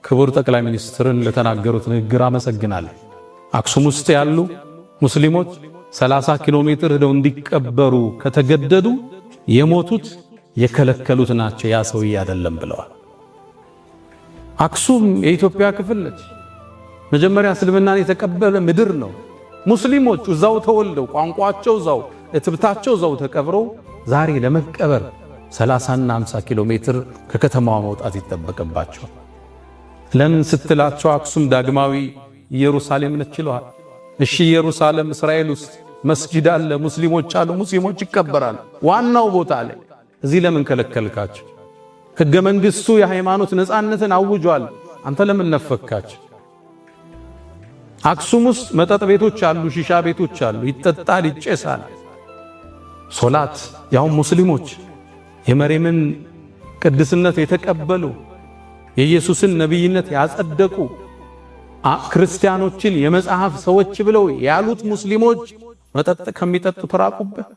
ክቡር ጠቅላይ ሚኒስትርን ለተናገሩት ንግግር አመሰግናለሁ። አክሱም ውስጥ ያሉ ሙስሊሞች 30 ኪሎ ሜትር ሄደው እንዲቀበሩ ከተገደዱ የሞቱት የከለከሉት ናቸው፣ ያ ሰውዬ አይደለም ብለዋል። አክሱም የኢትዮጵያ ክፍል ነች። መጀመሪያ እስልምናን የተቀበለ ምድር ነው። ሙስሊሞች እዛው ተወልደው ቋንቋቸው እዛው እትብታቸው እዛው ተቀብረው ዛሬ ለመቀበር 30 እና 50 ኪሎ ሜትር ከከተማዋ መውጣት ይጠበቅባቸው። ለምን ስትላቸው አክሱም ዳግማዊ ኢየሩሳሌም ነች ይለዋል። እሺ ኢየሩሳሌም እስራኤል ውስጥ መስጂድ አለ፣ ሙስሊሞች አሉ፣ ሙስሊሞች ይከበራሉ ዋናው ቦታ ላይ። እዚህ ለምን ከለከልካቸው? ሕገ መንግሥቱ የሃይማኖት ነፃነትን አውጇል። አንተ ለምን ነፈካቸው? አክሱም ውስጥ መጠጥ ቤቶች አሉ፣ ሺሻ ቤቶች አሉ፣ ይጠጣል፣ ይጨሳል። ሶላት ያው ሙስሊሞች የመርየምን ቅድስነት የተቀበሉ የኢየሱስን ነብይነት ያጸደቁ ክርስቲያኖችን የመጽሐፍ ሰዎች ብለው ያሉት ሙስሊሞች መጠጥ ከሚጠጡ ተራቁበት።